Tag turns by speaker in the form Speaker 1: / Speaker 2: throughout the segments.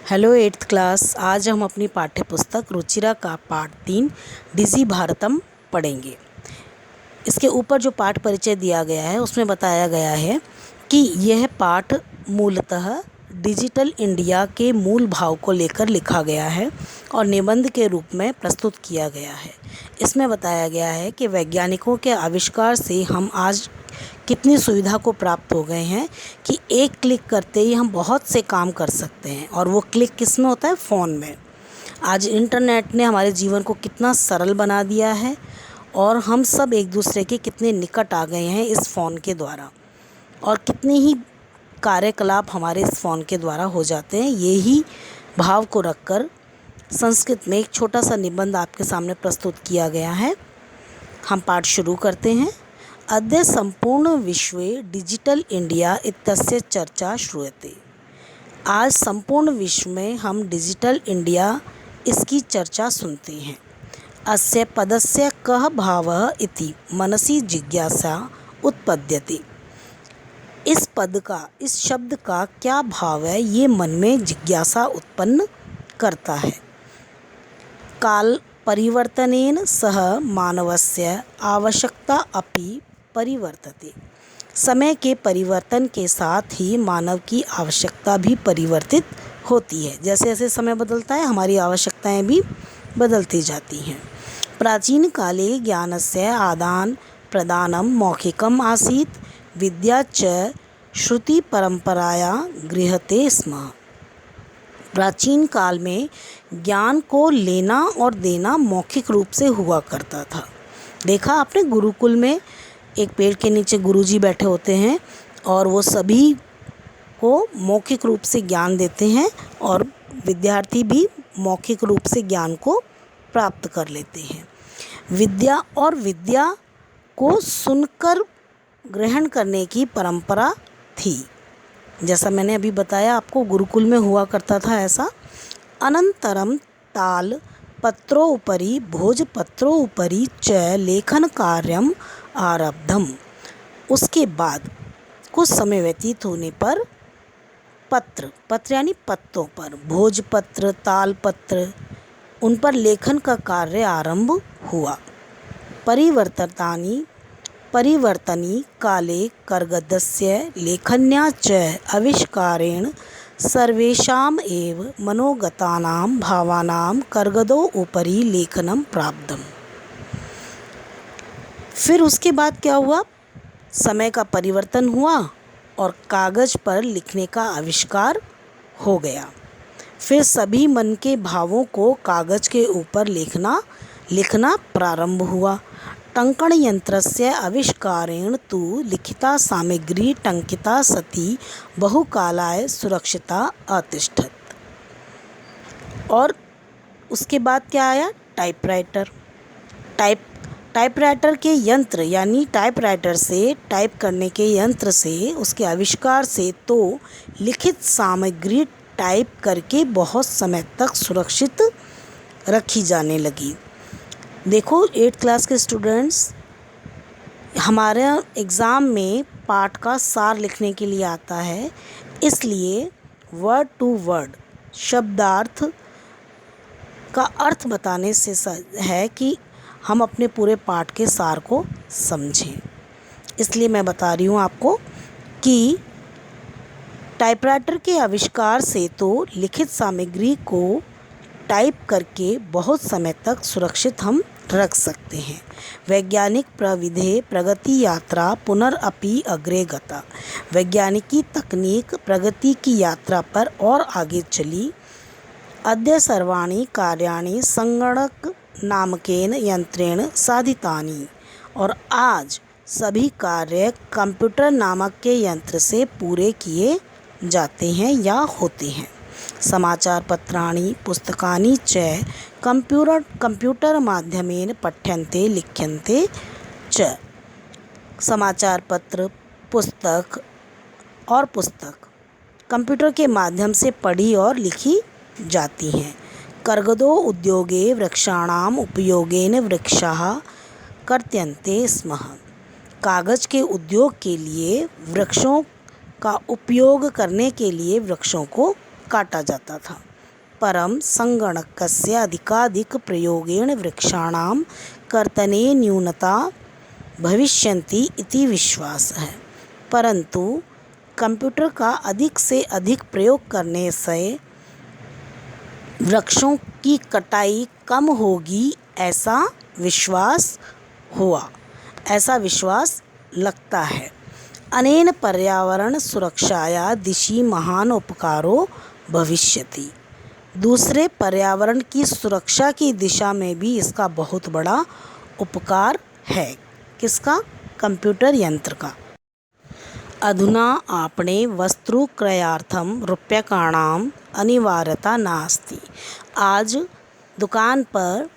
Speaker 1: Hello eighth class. आज हम अपनी पाठ्य पुस्तक रुचिरा का पाठ 3 डिजी भारतम पढ़ेंगे। इसके ऊपर जो पाठ परिचय दिया गया है उसमें बताया गया है कि यह पाठ मूलतः डिजिटल इंडिया के मूल भाव को लेकर लिखा गया है और निबंध के रूप में प्रस्तुत किया गया है। इसमें बताया गया है कि वैज्ञानिकों के आविष्कार से हम आज कितनी सुविधा को प्राप्त हो गए हैं कि एक क्लिक करते ही हम बहुत से काम कर सकते हैं, और वो क्लिक किस में होता है? फ़ोन में। आज इंटरनेट ने हमारे जीवन को कितना सरल बना दिया है और हम सब एक दूसरे के कितने निकट आ गए हैं इस फ़ोन के द्वारा, और कितने ही कार्यकलाप हमारे इस फ़ोन के द्वारा हो जाते हैं। यही भाव को रखकर संस्कृत में एक छोटा सा निबंध आपके सामने प्रस्तुत किया गया है। हम पाठ शुरू करते हैं। अद्य संपूर्ण विश्वे डिजिटल इंडिया इत्यस्य चर्चा श्रूयते। आज संपूर्ण विश्व में हम डिजिटल इंडिया इसकी चर्चा सुनते हैं। अस्य पदस्य कः भावः इति मनसि जिज्ञासा उत्पद्यते। इस पद का, इस शब्द का क्या भाव है, ये मन में जिज्ञासा उत्पन्न करता है। काल परिवर्तनेन सह मानवस्य आवश्यकता अपि परिवर्तते। समय के परिवर्तन के साथ ही मानव की आवश्यकता भी परिवर्तित होती है। जैसे जैसे समय बदलता है हमारी आवश्यकताएं भी बदलती जाती हैं। प्राचीन काले ज्ञानस्य आदान प्रदानम मौखिकम आसीत्, विद्या च श्रुति परंपराया गृह्यते स्म। प्राचीन काल में ज्ञान को लेना और देना मौखिक रूप से हुआ करता था। देखा आपने, गुरुकुल में एक पेड़ के नीचे गुरुजी बैठे होते हैं और वो सभी को मौखिक रूप से ज्ञान देते हैं, और विद्यार्थी भी मौखिक रूप से ज्ञान को प्राप्त कर लेते हैं। विद्या को सुनकर ग्रहण करने की परंपरा थी। जैसा मैंने अभी बताया आपको, गुरुकुल में हुआ करता था ऐसा। अनंतरम ताल पत्रोपरि भोजपत्रोपरि च लेखन कार्यम आरब्धम। उसके बाद कुछ समय व्यतीत होने पर पत्र यानी पत्तों पर, भोजपत्र, तालपत्र, उन पर लेखन का कार्य आरंभ हुआ। परिवर्तनी काले कर्गदस्य लेखन्या च आविष्कारेण सर्वेषाम् एव मनोगतानां भावानां कर्गदो उपरि लेखनम प्राप्तम्। फिर उसके बाद क्या हुआ? समय का परिवर्तन हुआ और कागज़ पर लिखने का आविष्कार हो गया। फिर सभी मन के भावों को कागज़ के ऊपर लिखना प्रारंभ हुआ। टंकण यंत्रस्य आविष्कारेण तु लिखिता सामग्री टंकिता सती बहुकालाय सुरक्षिता अतिष्ठत। और उसके बाद क्या आया? टाइपराइटर। टाइपराइटर के यंत्र यानी टाइपराइटर से, टाइप करने के यंत्र से, उसके आविष्कार से तो लिखित सामग्री टाइप करके बहुत समय तक सुरक्षित रखी जाने लगी। देखो 8th क्लास के स्टूडेंट्स, हमारे एग्ज़ाम में पाठ का सार लिखने के लिए आता है, इसलिए वर्ड टू वर्ड शब्दार्थ का अर्थ बताने से है कि हम अपने पूरे पाठ के सार को समझें। इसलिए मैं बता रही हूँ आपको कि टाइपराइटर के आविष्कार से तो लिखित सामग्री को टाइप करके बहुत समय तक सुरक्षित हम रख सकते हैं। वैज्ञानिक प्रविधे प्रगति यात्रा पुनरअपि अग्रे गता। वैज्ञानिकी तकनीक प्रगति की यात्रा पर और आगे चली। अद्य सर्वाणि कार्याणि संगणक नामकेन यंत्रेण साधितानि। और आज सभी कार्य कंप्यूटर नामक के यंत्र से पूरे किए जाते हैं या होते हैं। समाचार पत्राणि पुस्तकानि च कंप्यूटर माध्यमेन पठ्यन्ते लिख्यन्ते च। समाचार पत्र, पुस्तक कंप्यूटर के माध्यम से पढ़ी और लिखी जाती हैं। कर्गदो उद्योगे वृक्षाणाम उपयोगेन वृक्षाः कर्त्यन्ते स्म। कागज़ के उद्योग के लिए, वृक्षों का उपयोग करने के लिए वृक्षों को काटा जाता था। परं संगणकस्य अधिकाधिकप्रयोगेण वृक्षाणां कर्तने न्यूनता भविष्यन्ति इति विश्वासः है। परंतु कंप्यूटर का अधिक से अधिक प्रयोग करने से वृक्षों की कटाई कम होगी, ऐसा विश्वास लगता है। अनेन पर्यावरण सुरक्षाया दिशि महान उपकारो भविष्यति। दूसरे, पर्यावरण की सुरक्षा की दिशा में भी इसका बहुत बड़ा उपकार है। किसका? कंप्यूटर यंत्र का। अधुना आपणे वस्त्रक्रयार्थं रूप्यकाणाम् अनिवार्यता नास्ति। आज दुकान पर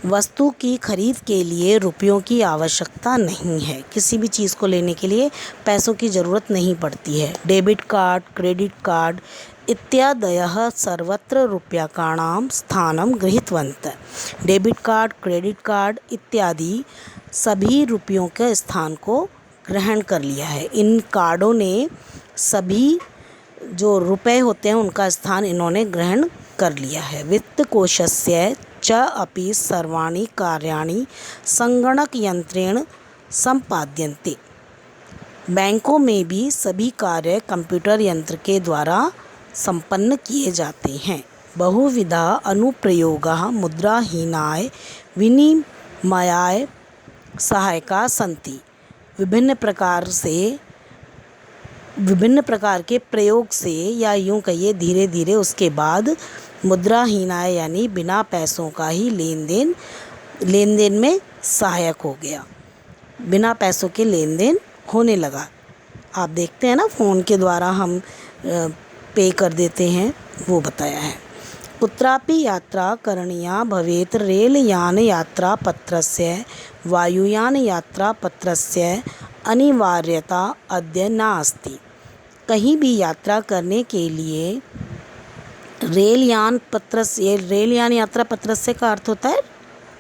Speaker 1: वस्तु की खरीद के लिए रुपयों की आवश्यकता नहीं है। किसी भी चीज़ को लेने के लिए पैसों की ज़रूरत नहीं पड़ती है। डेबिट कार्ड, क्रेडिट कार्ड इत्यादयः सर्वत्र रूप्यकाणां स्थानं गृहीतवन्तः। डेबिट कार्ड, क्रेडिट कार्ड इत्यादि सभी रुपयों के स्थान को ग्रहण कर लिया है। इन कार्डों ने सभी जो रुपए होते हैं उनका स्थान इन्होंने ग्रहण कर लिया है। वित्तकोशस्य च अपि सर्वाणि कार्याणि संगणक यंत्रेण संपाद्यन्ते। बैंकों में भी सभी कार्य कंप्यूटर यंत्र के द्वारा संपन्न किए जाते हैं। बहुविधा अनुप्रयोगाः मुद्राहीनाय विनिमयाय सहायका सन्ति। विभिन्न प्रकार के प्रयोग से, या यूँ कहिए धीरे धीरे उसके बाद मुद्राहीनाय यानी बिना पैसों का ही लेन देन में सहायक हो गया। बिना पैसों के लेन देन होने लगा। आप देखते हैं ना, फ़ोन के द्वारा हम पे कर देते हैं, वो बताया है। कुत्रापि यात्रा करणीया भवेत् रेलयानयात्रापत्रस्य वायुयानयात्रापत्रस्य अनिवार्यता अद्य नास्ति। कहीं भी यात्रा करने के लिए रेल यान यात्रा पत्र से का अर्थ होता है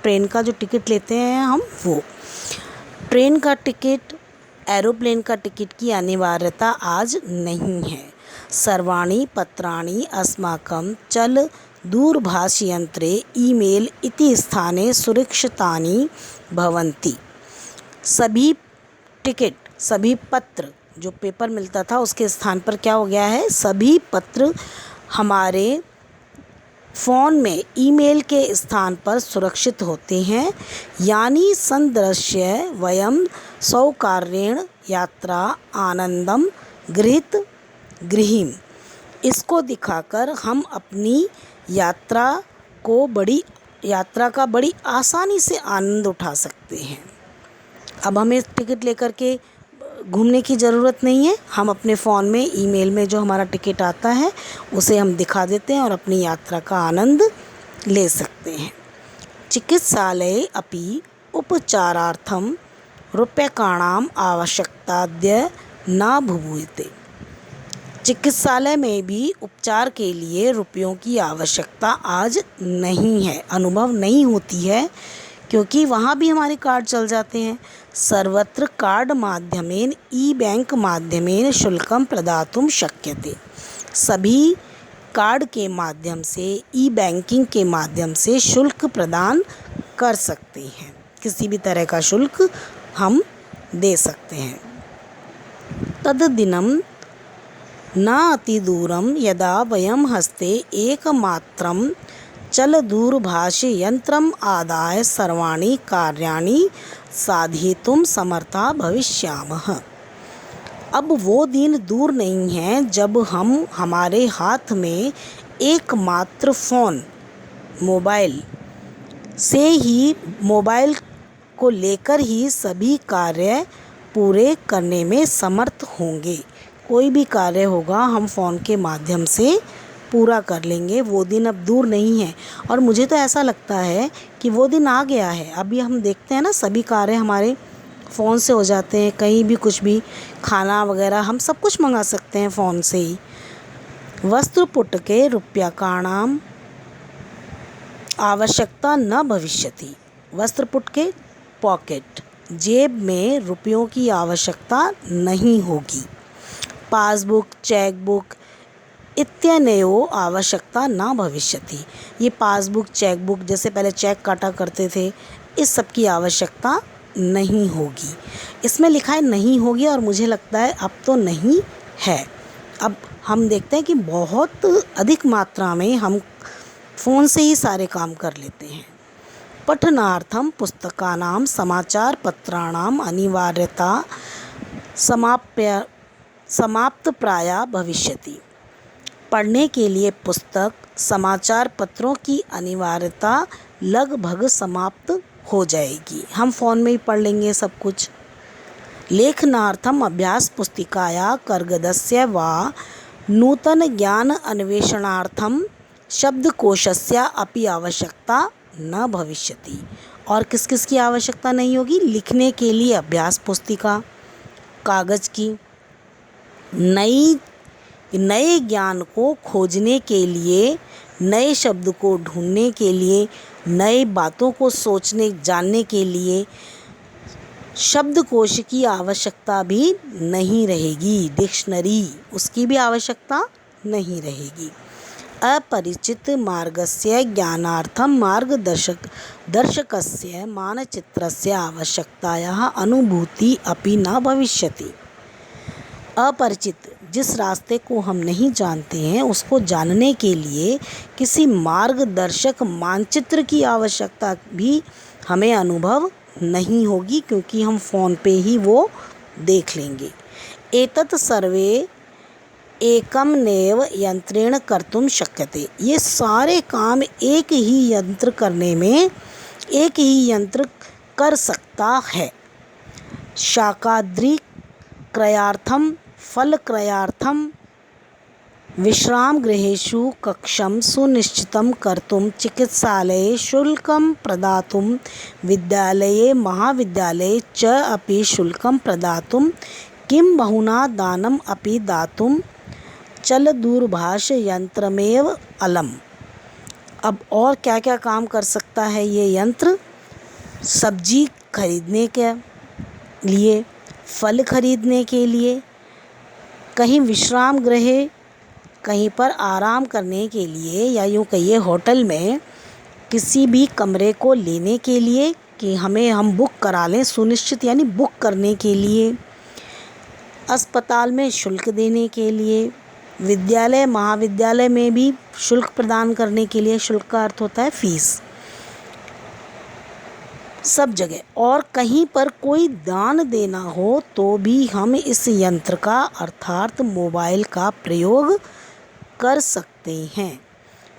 Speaker 1: ट्रेन का जो टिकट लेते हैं हम, वो ट्रेन का टिकट, एरोप्लेन का टिकट की अनिवार्यता आज नहीं है। सर्वाणि पत्राणि अस्माकं चल दूरभाषयंत्रे ईमेल इति स्थाने सुरक्षितानि भवन्ति। सभी टिकट, सभी पत्र, जो पेपर मिलता था उसके स्थान पर क्या हो गया है, सभी पत्र हमारे फ़ोन में ईमेल के स्थान पर सुरक्षित होते हैं। यानी संदृश्य वयं सौकार्येण यात्रा आनंदम गृहीम। इसको दिखाकर हम अपनी यात्रा का बड़ी आसानी से आनंद उठा सकते हैं। अब हमें टिकट लेकर के घूमने की ज़रूरत नहीं है। हम अपने फ़ोन में ईमेल में जो हमारा टिकट आता है उसे हम दिखा देते हैं और अपनी यात्रा का आनंद ले सकते हैं। चिकित्सालये अपि उपचारार्थं रूप्यकाणाम् आवश्यकताद्य न भूयते। चिकित्सालय में भी उपचार के लिए रुपयों की आवश्यकता आज नहीं है, अनुभव नहीं होती है, क्योंकि वहाँ भी हमारे कार्ड चल जाते हैं। सर्वत्र कार्ड माध्यमेन ई बैंक माध्यमेन शुल्कं प्रदातुं शक्यते। सभी कार्ड के माध्यम से, ई बैंकिंग के माध्यम से शुल्क प्रदान कर सकते हैं। किसी भी तरह का शुल्क हम दे सकते हैं। तद्दिनं न अतिदूरं यदा वयं हस्ते एकमात्रं चलदूरभाषयंत्रम् आदाय सर्वाणि कार्याणि साधयितुं समर्था भविष्यामः। अब वो दिन दूर नहीं है जब हम हमारे हाथ में एकमात्र फ़ोन, मोबाइल को लेकर ही सभी कार्य पूरे करने में समर्थ होंगे। कोई भी कार्य होगा हम फ़ोन के माध्यम से पूरा कर लेंगे। वो दिन अब दूर नहीं है, और मुझे तो ऐसा लगता है कि वो दिन आ गया है। अभी हम देखते हैं ना, सभी कार्य हमारे फ़ोन से हो जाते हैं। कहीं भी कुछ भी खाना वगैरह हम सब कुछ मंगा सकते हैं फ़ोन से ही। वस्त्रपुटके रूप्यकाणाम् आवश्यकता न भविष्यति। वस्त्रपुटके पॉकेट, जेब में रुपयों की आवश्यकता नहीं होगी। पासबुक, चेकबुक इत्यनेयो आवश्यकता न भविष्यति। ये पासबुक, चेकबुक, जैसे पहले चेक काटा करते थे, इस सब की आवश्यकता नहीं होगी। इसमें लिखा है नहीं होगी, और मुझे लगता है अब तो नहीं है। अब हम देखते हैं कि बहुत अधिक मात्रा में हम फ़ोन से ही सारे काम कर लेते हैं। पठनार्थम पुस्तकानां समाचारपत्राणाम् अनिवार्यता समाप्तप्राया भविष्यति। पढ़ने के लिए पुस्तक, समाचार पत्रों की अनिवार्यता लगभग समाप्त हो जाएगी। हम फ़ोन में ही पढ़ लेंगे सब कुछ। लेखनार्थम अभ्यास पुस्तिकाया कर्गदस्य वा नूतन ज्ञान अन्वेषणार्थम शब्दकोशस्य अपि आवश्यकता न भविष्यति। और किस किस की आवश्यकता नहीं होगी? लिखने के लिए अभ्यास पुस्तिका, कागज़ की, नए ज्ञान को खोजने के लिए, नए शब्द को ढूंढने के लिए, नए बातों को सोचने जानने के लिए शब्दकोश की आवश्यकता भी नहीं रहेगी। डिक्शनरी, उसकी भी आवश्यकता नहीं रहेगी। अपरिचित मार्गस्य ज्ञानार्थम मार्गदर्शकस्य मानचित्रस्य आवश्यकतायाः अनुभूति अपि न भविष्यति। अपरिचित, जिस रास्ते को हम नहीं जानते हैं, उसको जानने के लिए किसी मार्गदर्शक मानचित्र की आवश्यकता भी हमें अनुभव नहीं होगी, क्योंकि हम फ़ोन पे ही वो देख लेंगे। एतत् सर्वे एकमेव यंत्रेण कर्तुं शक्यते। ये सारे काम एक ही यंत्र करने में, एक ही यंत्र कर सकता है। शाकाद्रि क्रयार्थम, फल क्रयार्थम, विश्राम गृहेषु कक्षं सुनिश्चितं कर्तुं, चिकित्सालये शुल्कं प्रदातुं, विद्यालये महाविद्यालये च अपि शुल्कं प्रदातुं, किं बहुना दानम् अपि दातुं चलदूरभाष यंत्रमेव अलम्। अब और क्या क्या काम कर सकता है ये यंत्र? सब्जी खरीदने के लिए, फल खरीदने के लिए, कहीं विश्राम गृह, कहीं पर आराम करने के लिए, या यूँ कहिए होटल में किसी भी कमरे को लेने के लिए कि हम बुक करा लें, सुनिश्चित यानी बुक करने के लिए, अस्पताल में शुल्क देने के लिए, विद्यालय महाविद्यालय में भी शुल्क प्रदान करने के लिए। शुल्क का अर्थ होता है फीस। सब जगह, और कहीं पर कोई दान देना हो तो भी हम इस यंत्र का अर्थात मोबाइल का प्रयोग कर सकते हैं।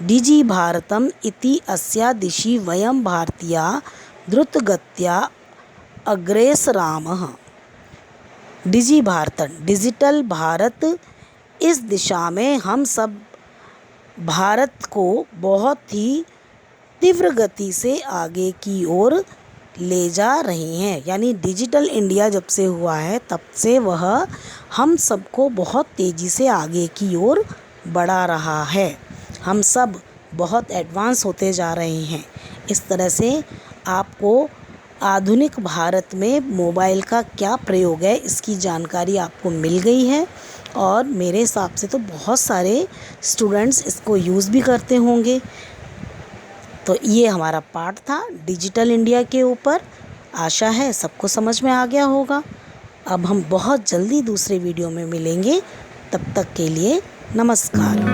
Speaker 1: डिजि भारतम इति अस्या दिशि वयं भारतीया द्रुतगत्या अग्रेसरामः। डिजि भारत, डिजिटल भारत, इस दिशा में हम सब भारत को बहुत ही तीव्र गति से आगे की ओर ले जा रहे हैं। यानी डिजिटल इंडिया जब से हुआ है तब से वह हम सबको बहुत तेज़ी से आगे की ओर बढ़ा रहा है। हम सब बहुत एडवांस होते जा रहे हैं। इस तरह से आपको आधुनिक भारत में मोबाइल का क्या प्रयोग है इसकी जानकारी आपको मिल गई है, और मेरे हिसाब से तो बहुत सारे स्टूडेंट्स इसको यूज़ भी करते होंगे। तो ये हमारा पाठ था डिजिटल इंडिया के ऊपर। आशा है सबको समझ में आ गया होगा। अब हम बहुत जल्दी दूसरे वीडियो में मिलेंगे। तब तक के लिए नमस्कार।